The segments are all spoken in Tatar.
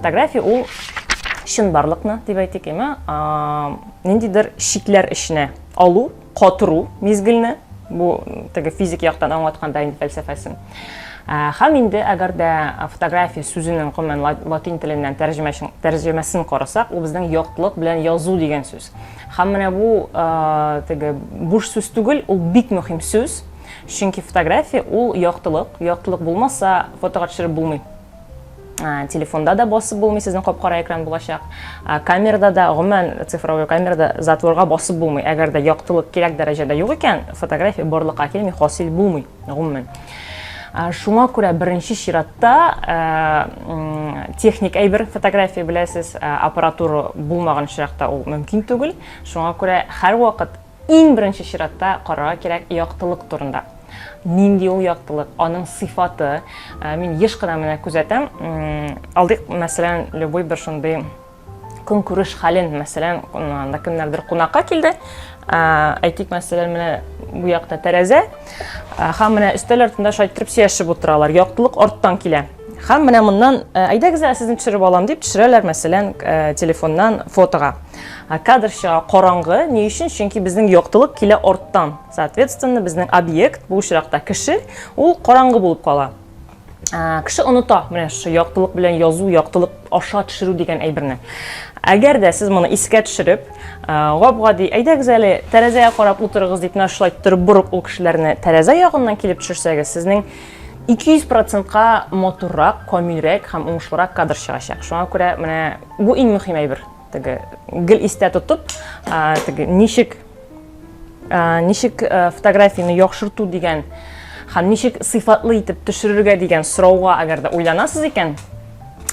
фотография ул чынбарлыкны дип әйтик эме, ниндидер шикләр эшенә алу, катыру мизгелне, бу теге физик яктан аңлатканда инде фәлсәфәсен. Һәм инде әгәр дә фотография сүзенең гомумән латин теленнән тәрҗемәсен карасак, ул безнең яктылык белән язу дигән сүз. Һәм менә бу теге буш сүз түгел, ул бик мөһим сүз. Чөнки фотография ул яктылык. Яктылык булмаса, фотога төшереп булмый. Телефонда да басып булмый, сезнең капкара экран булачак. Камерада да, гомумән цифровой камерада затворга басып булмый. Әгәр дә яктылык кирәк дәрәҗәдә юк икән, фотография барлыкка килми, хасил булмый, гомумән. Шуңа күрә беренче чиратта техник әйбер фотография беләсез, аппаратура булмаган чиратта ул мөмкин түгел. Шуңа күрә һәр вакыт иң беренче чиратта карарга кирәк яктылык турында. Нинди ул яктылык, аның сыйфаты. Мин еш кына менә күзәтәм. Алдык, мәсәлән, любой бер шундый көнкүреш хәлен, мәсәлән, кемнәрдер кунакка килде. Әйтик, мәсәлән, менә бу якта тәрәзә. Һәм менә өстәл артында шайтырып сөйләшеп утыралар. Яктылык арттан килә. Һәм менә моннан әйдәгез сезне төшереп алам дип төшерәләр, мәсәлән, телефоннан фотога. Кадр чыга караңгы, ни өчен? Чөнки безнең яктылык килә арттан. Соответственно, безнең объект, бу очракта кеше, ул караңгы булып кала. Кеше оныта менә шу яктылык белән язу, яктылык аша төшерү дигән әйберне. Әгәр дә сез моны искә төшереп, гап-гади әйдәгез әле тәрәзәгә карап утырыгыз дип шулай торып бурып ул кешеләрне тәрәзә ягыннан килеп төшерсәгез, сезнең 200%-ка матуррак, камилрәк һәм уңышлырак кадр чыгачак. Шуңа күрә менә бу иң мөһим әйбер. Теге гел истә тотып, теге ничек фотографияны яхшырту дигән һәм ничек сыйфатлы итеп төшерергә дигән сорауга әгәр дә уйланасыз икән,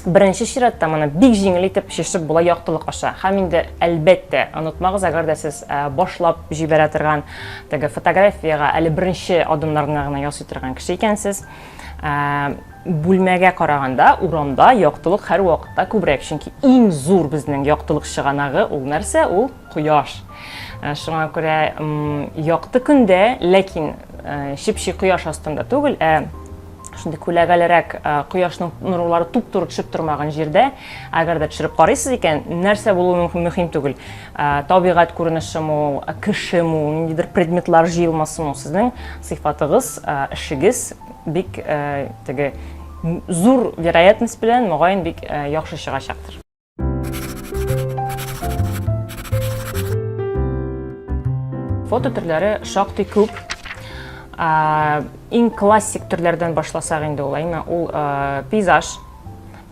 беренче чиратта моны бик җиңел итеп чишеп була яктылык аша. Һәм инде әлбәттә, онытмагыз, әгәр дә сез башлап җибәрә торган теге фотографиягә әле беренче адымнарны гына ясый торган кеше икәнсез, бүлмәгә караганда урамда яктылык һәр вакытта күбрәк. Чөнки иң зур безнең яктылык чыганагы ул нәрсә? Ул кояш. Шуңа күрә якты көндә, ләкин чипчи кояш астында түгел, шундый күләгәлерәк кояшның нурлары туп-туры төшеп тормаган җирдә, әгәр дә төшереп карыйсыз икән, нәрсә булуы мөһим түгел. Табигать күренешеме, кешеме, ниндидер предметлар җыелмасымы, сезнең сыйфатыгыз, эшегез бик теге зур вероятность белән мөгаен бик яхшы чыгачактыр. Фото төрләре шактый күп. Иң классик төрләрдән башласак инде ул пейзаж,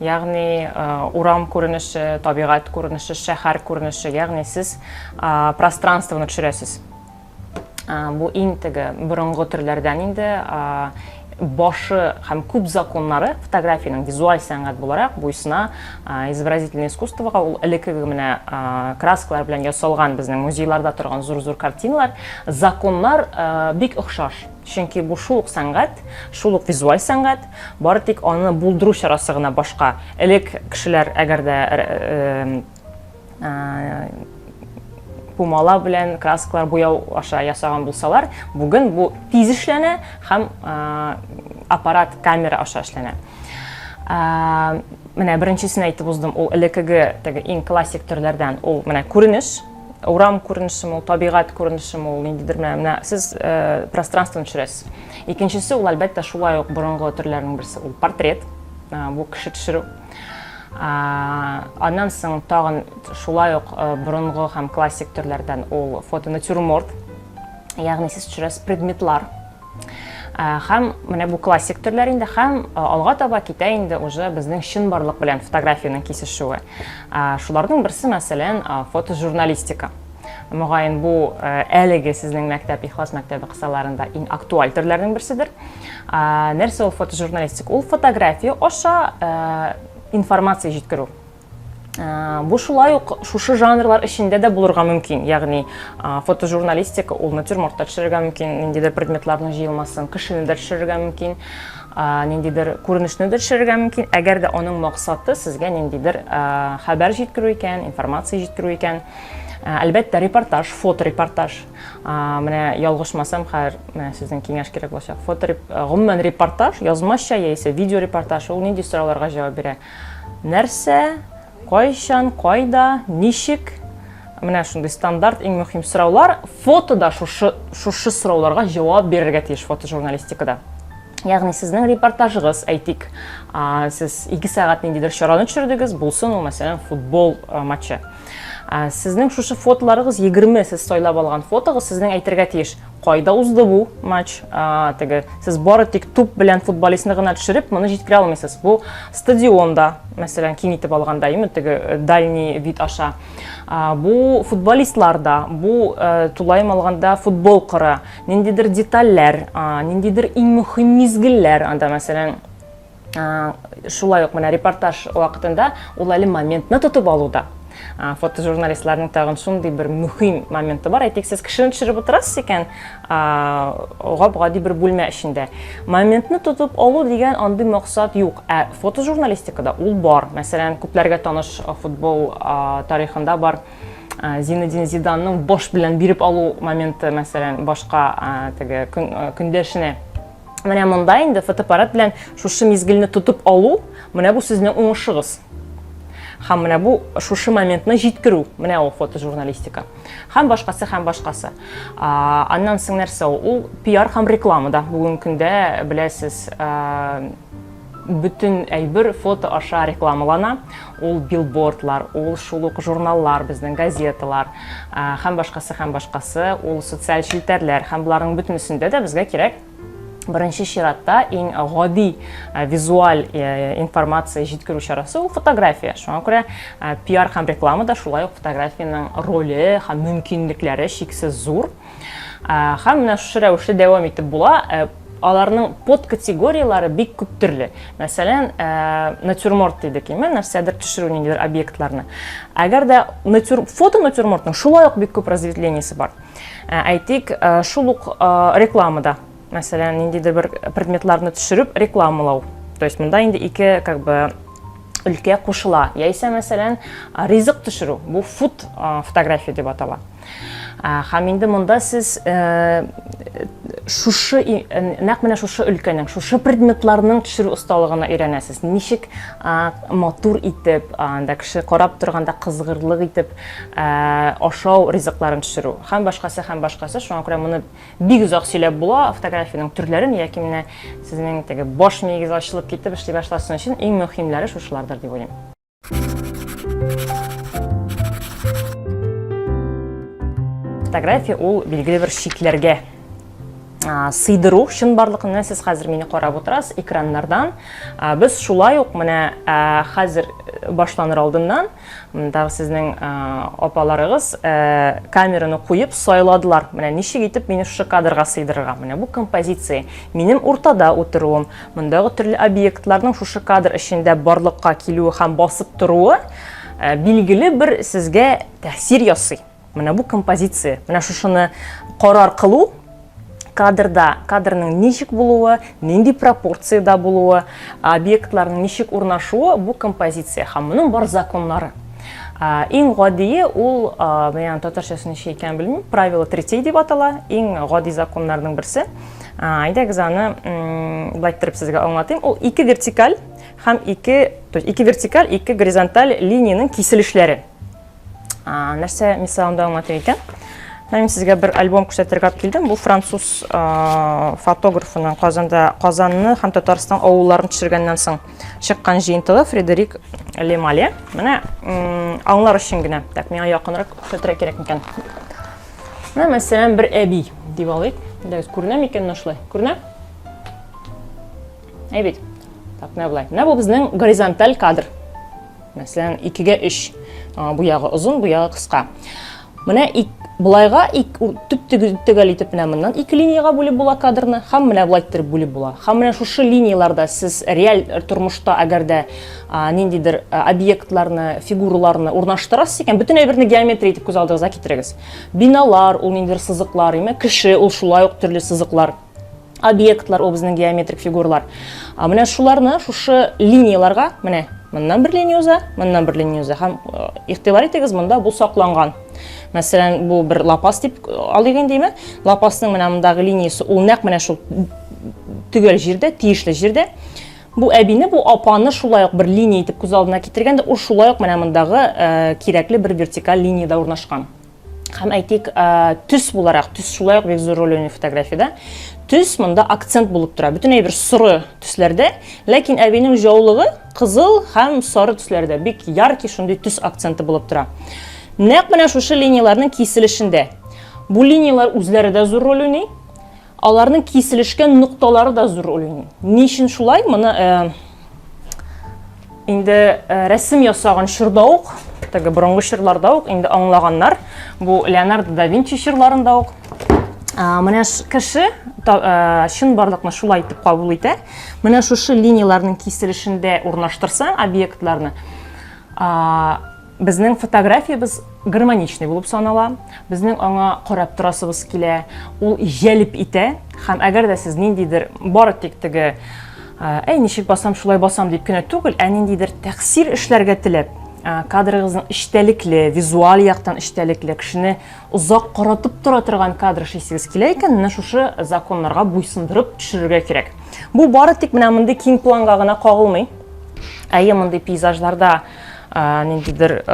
ягъни урам күренеше, табигать күренеше, шәһәр күренеше, ягъни сез пространствоны төшерәсез. Бу иң теге борынгы төрләрдән инде башы һәм күп законнары фотографияның визуаль сәнгать буларак буйсына изобразительное искусствога, ул элекке менә краскалар белән ясалган безнең музейларда торган зур-зур картиналар, законнар бик охшаш. Чөнки бу шул сәнгать, шул визуаль сәнгать, бары тик аны булдыру чарасы гына башка. Элек кешеләр әгәр дә пумала белән краскалар буяу аша ясаган булсалар, бүген бу тиз эшләнә һәм аппарат, камера аша эшләнә. Менә беренчесен әйтеп уздым, ул элеккеге теге иң классик төрләрдән, ул менә күренеш, урам күренешеме, табигать күренешеме, ул ниндидер менә сез пространствоны төшерәсез. Икенчесе ул әлбәттә шулай ук борынгы төрләрнең берсе, ул портрет, бу кеше төшерү. Аннан соң тагын шулай ук борынгы һәм классик төрләрдән ул фотонатюрморт, ягъни сез төшерәсез предметлар. Һәм менә бу классик төрләр инде, һәм алга таба китә инде уже безнең чынбарлык белән фотографияның кисешүе. Шуларның берсе, мәсәлән, фотожурналистика. Мөгаен бу әлеге сезнең мәктәп, ихлас мәктәбе кысаларында иң актуаль төрләрнең берседер. Нәрсә ул фотожурналистика? Ул фотография аша информация җиткерү. Бу шулай ук шушы жанрлар эчендә дә булырга мөмкин. Ягъни фотожурналистика ул натюрмортта төшерергә мөмкин, ниндидер предметларның җыелмасын, кешене дә төшерергә мөмкин, ниндидер күренешне дә төшерергә мөмкин. Әгәр дә аның максаты сезгә ниндидер хәбәр җиткерү икән, информация җиткерү икән. Әлбәттә репортаж, фоторепортаж. Менә ялгышмасам, менә сезнең киңәш кирәк булачак. Гомумән репортаж, язмача яисә видеорепортаж, ул нинди сорауларга җавап бирә? нәрсә, кайчан, кайда, ничек? Менә шундый стандарт иң мөһим сораулар. Фотода шушы сорауларга җавап бирергә тиеш фотожурналистикада. Ягъни сезнең репортажыгыз, әйтик, сез 2 сәгать ниндидер чараны төшердегез, булсын ул мәсәлән футбол матчы. Сезнең шушы фотоларыгыз 20 сез сайлап алган фотогыз сезнең әйтергә тиеш. Кайда узды бу матч? Сез бары тик туп белән футболистны гына төшереп, моны җиткерә алмыйсыз. Бу стадионда, мәсәлән, киңитеп алганда, дальний вид аша. Бу футболистларда, бу тулайым алганда футбол кыры, ниндидер детальләр, ниндидер иң мөһим мизгелләр, анда мәсәлән, шулай ук менә репортаж вакытында ул әле моментны тотып алуда. Фотожурналистларның тагын шундый бер мөһим моменты бар. Әйтик, сез кешене төшереп утырасыз икән, гади бер бүлмә эчендә. Моментны тотып алу дигән андый максат юк. Фотожурналистикада ул бар. Мәсәлән, күпләргә таныш футбол тарихында бар. Зинедин Зиданның бош белән биреп алу моменты, мәсәлән, башка көндәшенә. Менә монда инде фотоаппарат белән шушы мизгелне тотып алу, менә бу сезнең уңышыгыз. Һәм менә бу шушы моментны җиткерү, менә ул фотожурналистика. Һәм башкасы. Аннан соң нәрсә ул пиар һәм рекламада. Бүген көндә беләсез, бүтән әйбер фото аша рекламалана. Ул билбордлар, ул шул ук журналлар, безнең газеталар, һәм башкасы, ул социаль челтәрләр, һәм буларның бөтенесендә дә безгә кирәк Беренче чиратта иң гади визуаль информация җиткерү чарасы ул фотография. Шуңа күрә пиар һәм рекламада шулай ук фотографияның роле һәм мөмкинлекләре шиксез зур. Һәм менә шушы рәвешле дәвам итеп була. Аларның подкатегориялары бик күп төрле. Мәсәлән, натюрморт дидек, нәрсәдер төшерү ниндидер объектларны. Әгәр дә фото натюрмортның шулай ук бик күп разветвлениесе бар. Әйтик, шул ук рекламада. Мәсәлән, ниндидер бер предметларны төшереп рекламалау. То есть монда инде ике өлкә кушыла. Яисә мәсәлән, ризык төшерү. Бу фотография дип атала. Һәм инде монда сез нәкъ менә шушы өлкәнең, шушы предметларның төшерү осталыгына өйрәнәсез. Ничек матур итеп, анда кеше карап торганда кызгырлык итеп ашау ризыкларын төшерү. Һәм башкасы. Шуңа күрә моны бик озак сөйләп була фотографияның төрләрен, яки менә сезнең теге баш мигез ачылып китеп эшли башласын өчен иң мөһимләре шушылардыр дип уйлыйм. Фотография ул билгеле бер шикләргә сыйдыру, чынбарлыкны сез хәзер мине карап утырасыз экраннардан. Без шулай ук менә хәзер башланыр алдыннан монда сезнең апаларыгыз камераны куеп сайладылар. Менә ничек итеп мине шушы кадрга сыйдырырга. Менә бу композиция. Минем уртада утыруым, мондагы төрле объектларның шушы кадр эчендә барлыкка килүе һәм басып торуы билгеле бер сезгә тәэсир ясый. Менә бу композиция. Менә шушыны карар кылу кадрның ничек булуы, нинди пропорцияда булуы, объектларның ничек урнашуы бу композиция. Һәм моның бар законнары. Иң гадие ул, менә татарчасы ничек икән белмим, правило 3 дип атала. Иң гади законнарның берсе. Әйдәгез аны булай итеп сезгә аңлатыйм. Ул 2 вертикаль һәм 2 вертикаль, 2 горизонталь линияның киселешләре. Нәрсә мисалында аңлатыр икән? Мен сезгә бер альбом күрсәтергә килдем. Бу француз фотографының Казанны һәм Татарстан авылларын төшергәннән соң чыккан җыентыгы Фредерик Лемале. Менә аңлар өчен генә. Так, миңа якынрак күрсәтергә кирәк икән. Менә мәсәлән бер әби дип алыйк. Дәгез күренә микән шулай? Күренә? Әйбит. Так, менә булай. Менә бу безнең горизонталь кадр. Мәсәлән, 2-гә 3. Бу ягы озын, бу ягы кыска. Менә булайга төп-төгәл итеп менә моннан 2 линияга бүлеп була кадрны, һәм менә булай итеп бүлеп була. Һәм менә шушы линияларда сез реаль тормышта әгәр дә ниндидер объектларны, фигураларны урнаштырасыз икән, бөтен әйберне геометрия итеп күз алдыгызга китерегез. Биналар, ул ниндидер сызыклар, кеше, ул шулай ук төрле сызыклар. Объектлар, ул безнең геометрик фигуралар. Менә шуларны, шушы линияларга, менә моннан бер линия уза, моннан бер линия уза. Һәм игътибар итегез, монда бу сакланган. Мәсәлән, бу бер лапас дип алыйган димме? Лапасның менә мондагы линиясе ул нәкъ менә шул төгәл җирдә, тиешле җирдә. Бу әбине, бу апаны шулай ук бер линия итеп күз алдына китергәндә, ул шулай ук менә мондагы кирәкле бер вертикаль линиядә урнашкан. Һәм әйтик, төс буларак, төс шулай ук бик зур роль уйный фотографиядә. Төс монда акцент булып тора. Бөтенләй бер соры төсләрдә, ләкин әбинең җаулыгы кызыл һәм сары төсләрдә бик яркий шундый төс акценты булып тора. Нәкъ менә шушы линияларның киселешендә. Бу линиялар үзләре дә зур роль уйный. Аларның киселешкән нукталары да зур роль уйный. Ни өчен шулай? Моны инде рәсем ясаган чорда ук, теге борынгы чорларда ук инде аңлаганнар. Бу Леонардо да Винчи чорларында ук. Менә кеше чынбарлыкны шулай итеп кабул итә. Менә шушы линияларның киселешендә урнаштырсаң объектларны, безнең фотографиябыз гармоничный булып санала. Безнең аңа карап торасыбыз килә. Ул җәлеп итә. Һәм әгәр дә сез ниндидер бары тик теге ничек басам, шулай басам дип кенә түгел, ниндидер тәхсир эшләргә теләп, кадрыгызның эчтәлекле, визуаль яктан эчтәлекле, кешене узак каратып тора торган кадр эшлисегез килә икән, менә шушы законнарга буйсындырып төшерергә кирәк. Бу бары тик менә мондый киң планга гына кагылмый. Мондый пейзажларда ниндидер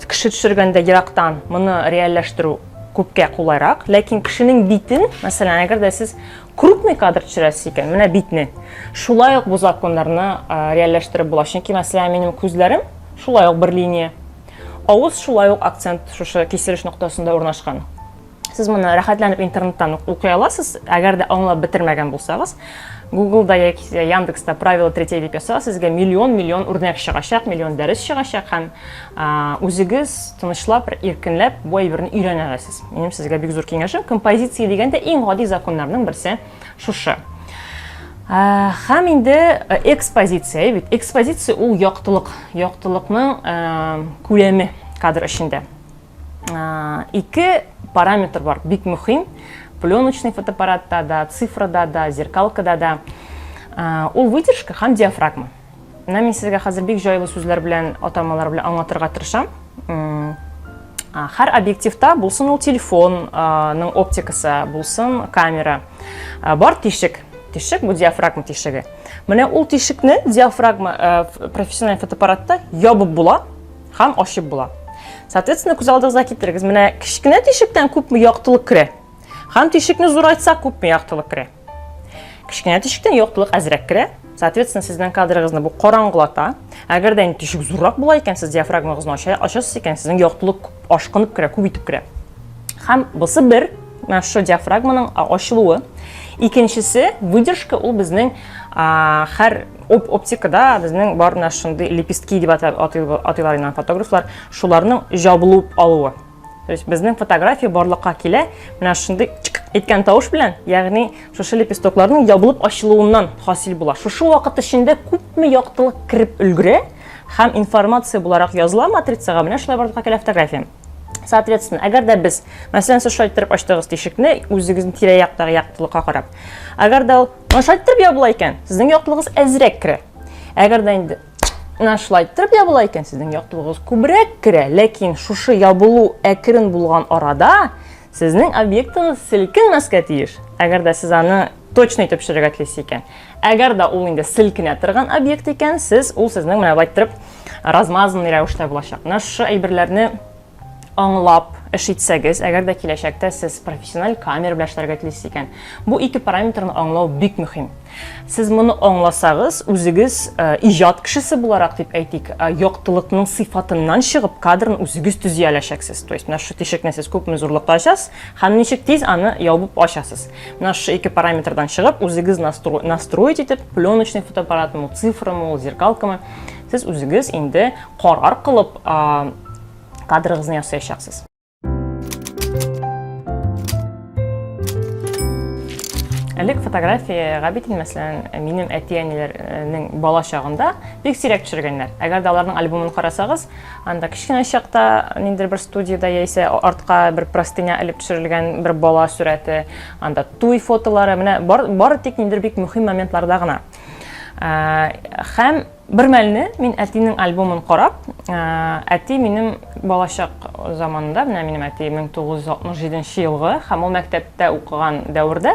кеше төшергәндә ерактан моны реальләштерү күпкә кулайрак, ләкин кешенең битен, мәсәлән, әгәр дә сез крупный кадр төшерәсез икән, менә битне, шулай ук бу законнарны реальләштереп була. Чөнки мәсәлән, минем күзләрем шулай ук бер линия. Авыз шулай ук акцент шушы киселеш ноктасында урнашкан. Сез моны рәхәтләнеп интернеттан укый аласыз, әгәр дә аңлап бетермәгән булсагыз. Google'da яки Яндекс'та правило 3 дип ясагыз, сезгә миллион үрнәк чыгачак, миллион дәрес чыгачак һәм үзегез тынычлап, иркенләп бу әйберне өйрәнәсез. Минем сезгә бик зур киңәшем, композиция дигәндә иң гади законнарның берсе шушы. Һәм инде экспозиция, бит экспозиция ул яктылыкның күләме кадр эчендә. Ике параметр бар, бик мөһим. Пленочный фотоаппаратта да, цифрада да, зеркалкада да. Ул выдержка һәм диафрагма. Мин сезгә хәзер бик җайлы сүзләр белән, атамалар белән аңлатырга тырышам. Һәр объективта булсын ул телефонның оптикасы, булсын камера, бар тишек. Тишек бу диафрагма тишеге. Менә ул тишекне диафрагма профессиональ фотоаппаратта ябып була һәм ачып була. Соответственно, күз алдыгызга китерегез. Менә кичкенә тишектән күпме яктылык керә. Һәм тишекне зурайтсак күпме яктылык керә. Кичкенә тишектән яктылык әзрәк керә. Соответственно, сезнең кадрыгызны бу караңгылата. Әгәр дә тишек зуррак була икән, сез диафрагмагызны ачасыз икән, сезнең яктылык ашкынып керә, күп итеп керә. Һәм бусы бер, менә шу диафрагманың ачылуы. Икенчесе, выдержка ул безнең һәр оптикада безнең бар менә шундый лепестки дип атыйлар инде фотографлар, шуларның җабылып алуы. То есть безнең фотография барлыкка килә, менә шундый әйткән тавыш белән, ягъни шушы лепестокларның ябылып ачылуыннан хасил була. Шушы вакыт эчендә күпме яктылык кирип өлгерә һәм информация буларак языла матрицага, менә шулай барлыкка килә фотография. Соответственно, әгәр дә без, мәсәлән, сез шайтырып ачтыгыз тишекне, үзегезнең тирә-яктагы яктылыкка карап. Әгәр дә ул шайтырып ябыла икән, сезнең яктылыгыз әзрәк керә. Әгәр дә инде шайтырып ябыла икән, сезнең яктылыгыз күбрәк керә, ләкин шушы ябылу әкрен булган арада сезнең объектыгыз селкенмәскә тиеш. Әгәр дә сез аны точно итеп төшерергә телисез икән. Әгәр дә ул инде селкенә торган объект икән, сез ул сезнең менә байтырып размазанный рәвештә булачак. Менә шушы әйберләрне аңлап эш итсәгез, әгәр дә киләчәктә сез профессиональ камера белән эшләргә телисез икән, бу ике параметрны аңлау бик мөһим. Сез моны аңласагыз, үзегез иҗат кешесе буларак дип әйтик, яктылыкның сыйфатыннан чыгып, кадрны үзегез төзи алачаксыз. То есть, менә шу тишекне сез күпме зурлыкта ачасыз, һәм ничек тиз аны ябып ачасыз. Менә шу ике параметрдан чыгып, үзегез настроить итеп, пленочный фотоаппаратмы, цифрамы, зеркалкамы, сез үзегез инде карар кылып кадрыгызны ясаячаксыз. Элек фотографияга бит мәсәлән, минем әти-әниләрнең бала чагында бик сирәк төшергәннәр. Әгәр дә аларның альбомын карасагыз, анда кичкенә чакта ниндидер бер студияда яисә артка бер простыня элеп төшерелгән бер бала сурәте, анда туй фотолары, менә бары тик ниндидер бик мөһим моментларда гына. Һәм бер мәлне мин әтинең альбомын карап, әти минем балачак заманында, менә минем әти 1967 елгы, һәм ул мәктәптә укыган дәврдә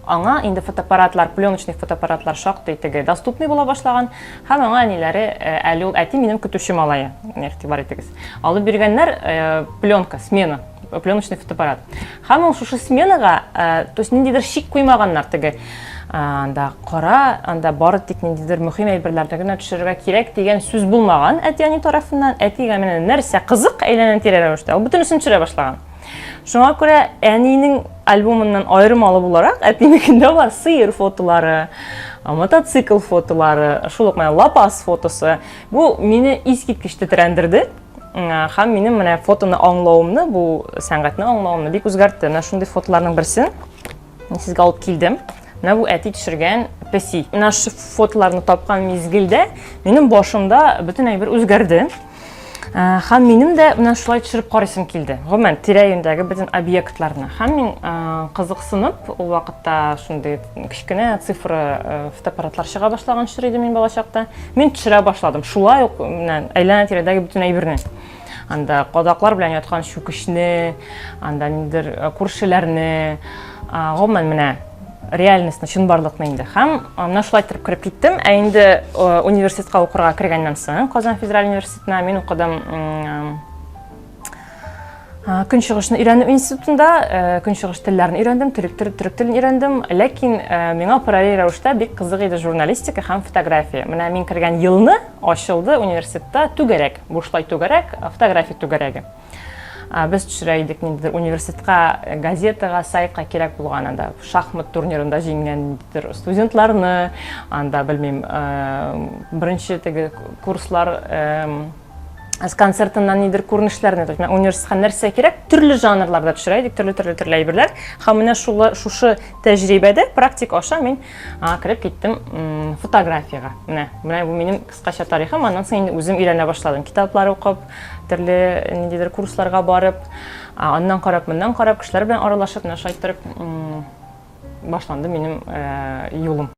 аңа инде фотоаппаратлар, пленочный фотоаппаратлар шактый теге доступный була башлаган. Һәм аңа әниләре әле ул әти минем көтүче малае, игътибар итегез. Алып биргәннәр пленка, смена, пленочный фотоаппарат. Һәм ул шушы сменага, то есть ниндидер шик куймаганнар теге. Анда кара, анда бары тик ниндидер мөһим әйберләрне генә төшерергә кирәк дигән сүз булмаган әти-әни тарафыннан. Әтигә менә нәрсә кызык әйләнә тирә рәвештә. Ул бөтенесен төшерә башлаган. Шуңа күрә әнинең альбомыннан аермалы буларак әтинекендә бар сыер фотолары, мотоцикл фотолары, шул ук менә лапас фотосы. Бу мине искиткеч тетрәндерде. Һәм минем менә фотоны аңлавымны, бу сәнгатьне аңлавымны бик үзгәртте. Менә шундый фотоларның берсен сезгә алып килдем. Менә бу әти төшергән песи. Менә шу фотоларны тапкан мизгелдә минем башымда бөтен әйбер үзгәрде. Һәм минем дә менә шулай төшереп карыйсым килде. Гомумән тирә-юньдәге бөтен объектларны. Һәм мин кызыксынып, ул вакытта шундый кичкенә цифры фотоаппаратлар чыга башлаган чор иде мин бала чакта. Мин төшерә башладым. Шулай ук менә әйләнә тирәдәге бөтен әйберне. Анда кадаклар белән яткан чүкешне, анда ниндер күршеләрне, гомумән менә реальностьны, чынбарлыкны инде. Һәм менә шулай итеп кирип киттем. Ә инде университетка укырга кергәннән соң, Казан федераль университетына мин укыдым. Көнчыгышны өйрәнү институтында, көнчыгыш телләрен өйрәндем, төрек телен өйрәндем. Ләкин миңа параллель рәвештә бик кызык иде журналистика һәм фотография. Менә мин кергән елны ачылды университетта түгәрәк, бушлай түгәрәк, фотография түгәрәге. Без төшерә идек ниндидер университетка, газетага, сайтка кирәк булган анда шахмат турнирында җиңгән студентларны, анда белмим, беренче теге курслар концертыннан нидер күренешләрне, то есть университетка нәрсә кирәк, төрле жанрларда төшерә идек, төрле әйберләр. Һәм менә шушы тәҗрибәдә практик аша мин кирип киттем фотографиягә. Менә бу минем кыскача тарихым. Аннан соң инде үзем өйрәнә башладым. Китаплар укып, төрле ниндидер курсларга барып, аннан карап, моннан карап, кешеләр белән аралашып, менә шулай итеп башланды минем юлым.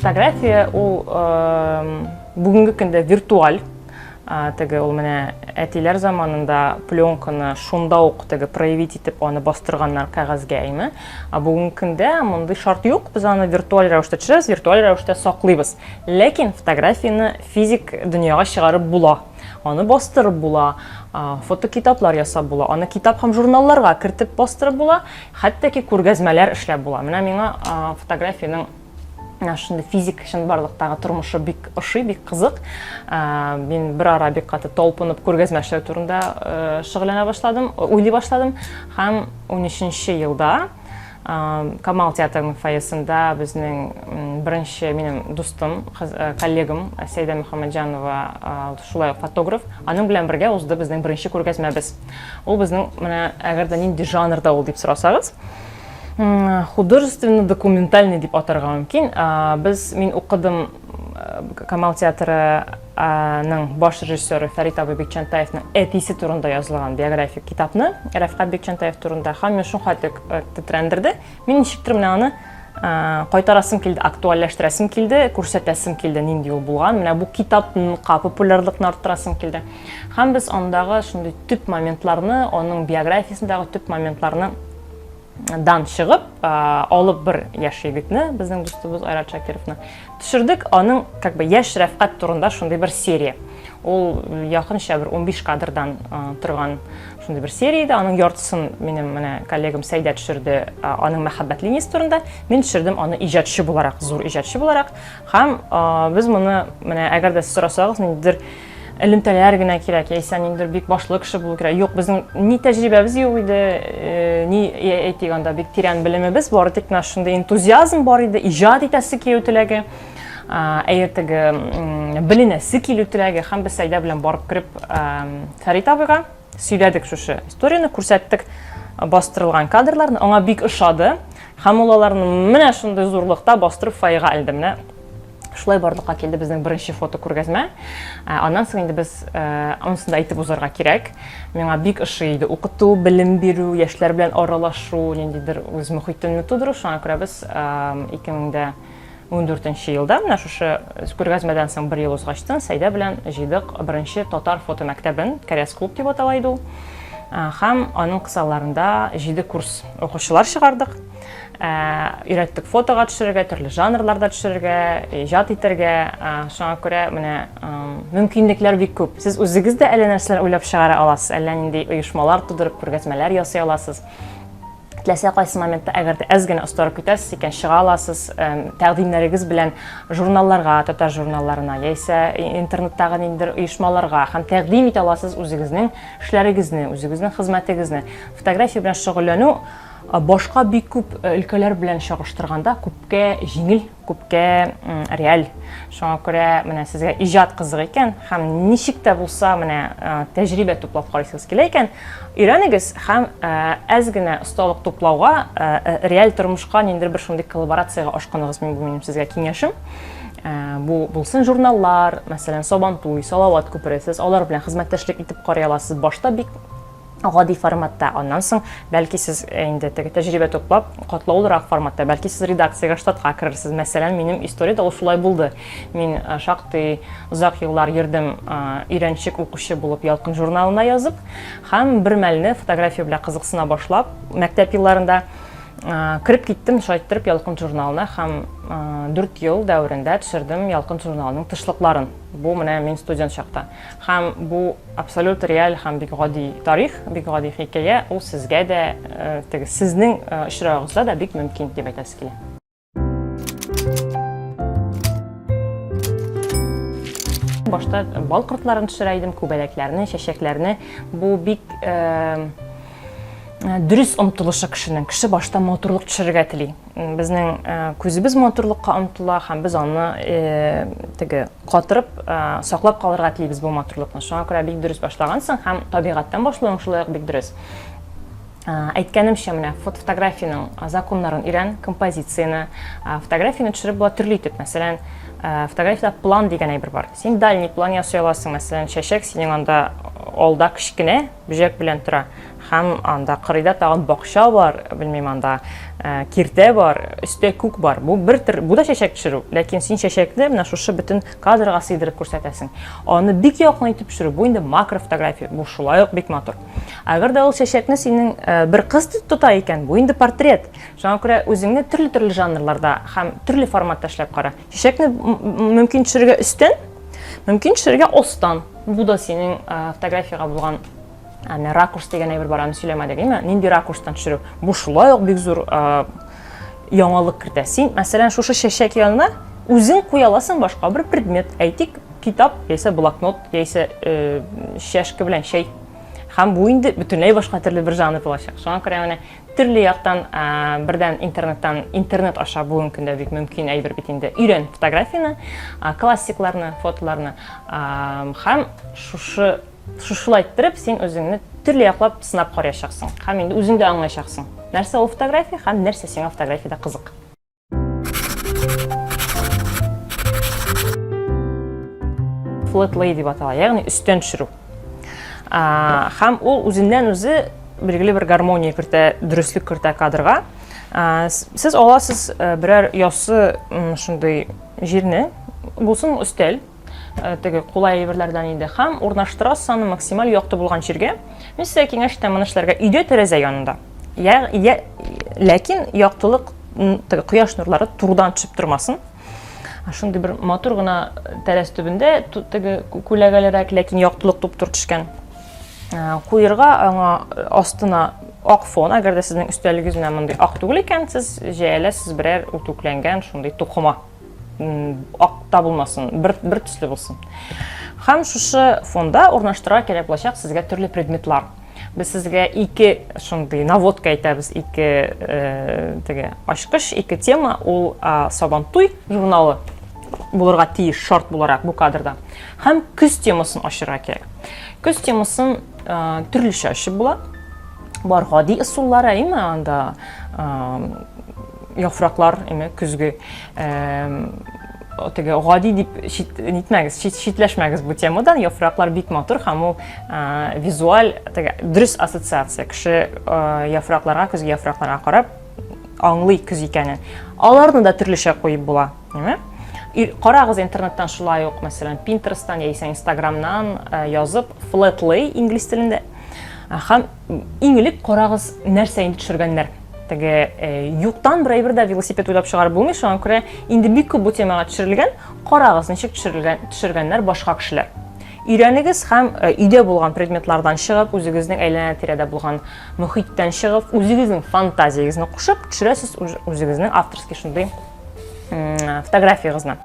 Фотография ул бүгенге көндә виртуаль. Теге ул менә әтиләр заманында пленканы шунда ук теге проявить итеп аны бастырганнар кагазга әйме. Бүгенге көндә мондый шарт юк. Без аны виртуаль рәвештә төшерәбез, виртуаль рәвештә саклыйбыз. Ләкин фотографияны физик дөньяга чыгарып була. Аны бастырып була, фотокитаплар ясап була, аны китап һәм журналларга кертеп бастырып була, хәтта ки күргәзмәләр эшләп була. Менә миңа фотографияның шундай физик чынбарлыктагы тормышы бик ошый, бик кызык. Мин бер ара бик каты талпынып күргәзмә эшләү турында шөгыльләнә башладым, уйлый башладым. Һәм 13нче елда Камал театрының фойесында безнең беренче минем дустым, коллегам Сәйдә Мөхәммәтҗанова, шулай фотограф, аның белән бергә узды безнең беренче күргәзмәбез. Ул безнең менә әгәр дә нинди жанрда ул дип сорасагыз, художественно-документальный дип атарга мөмкин. Мин укыдым Камал театрының баш режиссеры Фәрит абый Бекчантаевның әтисе турында язылган биографик китапны, Рәфкать Бекчантаев турында, һәм мен шуңа тетрәндерде. Мин ничектер менә аны кайтарасым килде, актуальләштерәсем килде, күрсәтәсем килде нинди ул булган. Менә бу китапның популярлыкны арттырасым килде. Һәм без андагы шундый төп моментларны, аның биографиясындагы төп моментларны дан чыгып, алып бер яшь егетне, безнең дустыбыз Айрат Шакировны төшердек. Аның как бы яшь Рәфкать турында шундый бер серия. Ул якынча бер 15 кадрдан торган шундый бер серия иде. Аның яртысын минем менә коллегам Сәйдә төшерде, аның мәхәббәт линиясе турында. Мин төшердем аны иҗатчы буларак, зур иҗатчы буларак. Һәм без моны менә әгәр дә сорасагыз, ниндидер элемтәләр генә кирәк, яисә ниндидер бик башлы кеше булу кирәк. Юк, безнең ни тәҗрибәбез юк иде, ни әйтгәндә бик тирән белемебез бар, тик менә шундый энтузиазм бар иде, иҗат итәсе килү теләге, әйтәге беленәсе килү теләге. Һәм без Сәйдә белән барып кирип Фәрит абыйга сөйләдек шушы историяны, күрсәттек бастырылган кадрларны, аңа бик ошады. Һәм ул аларны менә шундый зурлыкта бастырып файга алды. Менә шулай барлыкка килде безнең беренче фото күргәзмә. Аннан соң инде без анысында әйтеп узарга кирәк. Миңа бик ошый иде укыту, белем бирү, яшьләр белән аралашу, ниндидер үз мөхитен тудыру. Шуңа күрә без 2014 елда менә шушы күргәзмәдән соң бер ел узгачтан Сәйдә белән җыйдык беренче татар фото мәктәбен, Кәрәс клуб дип атала иде ул. һәм аның кысаларында 7 курс укучылар чыгардык. Өйрәттек фотога төшерергә, төрле жанрларда төшерергә, иҗат итәргә. Шуңа күрә менә мөмкинлекләр бик күп. Сез үзегез дә әллә нәрсәләр уйлап чыгара аласыз, әллә нинди оешмалар тудырып, күргәзмәләр ясый аласыз. Теләсә кайсы моментта әгәр дә әз генә остарып китәсез икән, чыга аласыз, тәкъдимнәрегез белән журналларга, татар журналларына, яисә интернеттагы ниндидер оешмаларга һәм тәкъдим итә аласыз үзегезнең эшләрегезне, үзегезнең хезмәтегезне. Фотография белән шөгыльләнү башка бик күп өлкәләр белән чагыштырганда күпкә җиңел, күпкә реаль. Шуңа күрә менә сезгә иҗат кызык икән һәм ничек тә булса менә тәҗрибә туплап карыйсыз килә икән, өйрәнегез һәм әз генә осталык туплауга, реаль тормышка ниндидер бер шундый коллаборациягә ашканыгыз минем сезгә киңәшем. Бу булсын журналлар, мәсәлән, Сабантуй, Салават күпере, сез алар белән хезмәттәшлек итеп карый аласыз. Башта бик гади форматта, аннан соң бәлки сез инде тәҗрибә туплап, катлаулырак форматта, бәлки сез редакциягә, штатка кирерсез. Мәсәлән, минем историядә ул шулай булды. Мин шактый узак еллар йөрдем өйрәнчек укучы булып Ялкын журналына язып, һәм бер мәлне фотография белән кызыксына башлап, мәктәп елларында кирип киттем, шайтырып Ялкын журналына һәм 4 ел дәврендә төшердем Ялкын журналының тышлыкларын. Бу менә мин студент чакта. Һәм бу абсолют реаль һәм бик гади тарих, бик гади хикәя, ул сезгә дә, сезнең очрагыгызда да бик мөмкин дип әйтәсе килә. Башта бал кортларын төшерә идем, күбәләкләрне, чәчәкләрне. Бу бик дөрес омтылышы кешенең. Кеше башта матурлык төшерергә тели. Безнең күзебез матурлыкка омтыла һәм без аны катырып, саклап калырга телибез бу матурлыкны. Шуңа күрә бик дөрес башлагансың һәм табигатьтән башлауың шулай ук бик дөрес. Әйткәнемчә, менә фотографияның законнарын өйрән, композицияны, фотографияны төшереп була төрле итеп. Мәсәлән, фотографиядә план дигән әйбер бар. Син дальний план ясый аласың. Мәсәлән, чәчәк синең анда алда кичкенә бөҗәк белән тора. Һәм анда кырыйда тагын бакча бар, белмим, анда киртә бар, өстә күк бар. Бу да чәчәк төшерү. Ләкин син чәчәкне менә шушы бөтен кадрга сыйдырып күрсәтәсең. Аны бик якын итеп төшерү. Бу инде макро фотография. Бу шулай ук бик матур. Әгәр дә ул чәчәкне синең бер кыз тота икән, бу инде портрет. Шуңа күрә үзеңне төрле жанрларда һәм төрле форматта эшләп кара. Чәчәкне мөмкин төшерергә өстән, мөмкин төшерергә астан. Бу да синең фотографияга булган ракурс дигән әйбер бар, аны сөйләмәдек, әйме? Нинди ракурстан төшерү? Бу шулай ук бик зур яңалык кертә. Син, мәсәлән, шушы чәчәк янына үзең куя аласың башка бер предмет, әйтик, китап, яисә блокнот, яисә чәшке белән чәй. Һәм бу инде бөтенләй башка төрле бер жанр булачак. Шуңа күрә менә төрле яктан бердән интернет аша бүгенге көндә бик мөмкин әйбер бит инде. Өйрән фотографияны, классикларны, фотоларны һәм шушылай иттереп син үзеңне төрле яклап сынап карыячаксың. Һәм инде үзең дә аңлаячаксың. Нәрсә ул фотография һәм нәрсә сиңа фотографиядә кызык. Flat lay дип атала, ягъни өстән төшерү. Һәм ул үзеннән үзе билгеле бер гармония кертә, дөрестлек кертә кадрга. Сез аласыз берәр ясы шундый җирне, булсын өстәл, кулай әйберләрдән инде, һәм урнаштырасыз аны максималь якты булган җиргә. Мин сезгә киңәш итәм моны эшләргә өйдә тәрәзә янында. Ләкин яктылык, кояш нурлары турыдан төшеп тормасын. Шундый бер матур гына тәрәз төбендә, күләгәләрәк, ләкин яктылык туп-тур төшкән. Куерга аңа астына ак фон, әгәр дә сезнең өстәлегез менә мондый ак түгел икән, сез җәяләсез берәр үтүкләнгән шундый тукыма. Ак та булмасын, бер төсле булсын. Һәм шушы фонда урнаштырырга кирәк булачак сезгә төрле предметлар. Без сезгә ике шундый наводка әйтәбез, ике ачкыч, ике тема, ул Сабантуй журналы булырга тиеш шарт буларак бу кадрда. Һәм күз темасын ачырга кирәк. Күз темасын төрлечә ачып була. Бар гади ысуллары, әйме, анда яфраклар, әйме, күзгә гади дип читләшмәгез бу темадан. Яфраклар бик матур һәм ул визуаль дөрес ассоциация. Кеше яфракларга, күзгә яфракларга карап аңлый күз икәнен. Аларны да төрлечә куеп була, әйме? Карагыз интернеттан шулай ук, мәсәлән, Pinterest'тан яисә Instagram'нан язып, flat lay инглиз телендә. Һәм иң элек карагыз нәрсә инде төшергәннәр. Теге юктан бер әйбер дә велосипед уйлап чыгарып булмый, шуңа күрә инде бик күп бу темага төшерелгән. Карагыз, ничек төшергәннәр башка кешеләр. Өйрәнегез һәм өйдә булган предметлардан чыгып, үзегезнең әйләнә-тирәдә булган мөхиттән чыгып, үзегезнең фантазияңызны кушып, төшерәсез үзегезнең авторский шундый фотографияңызны.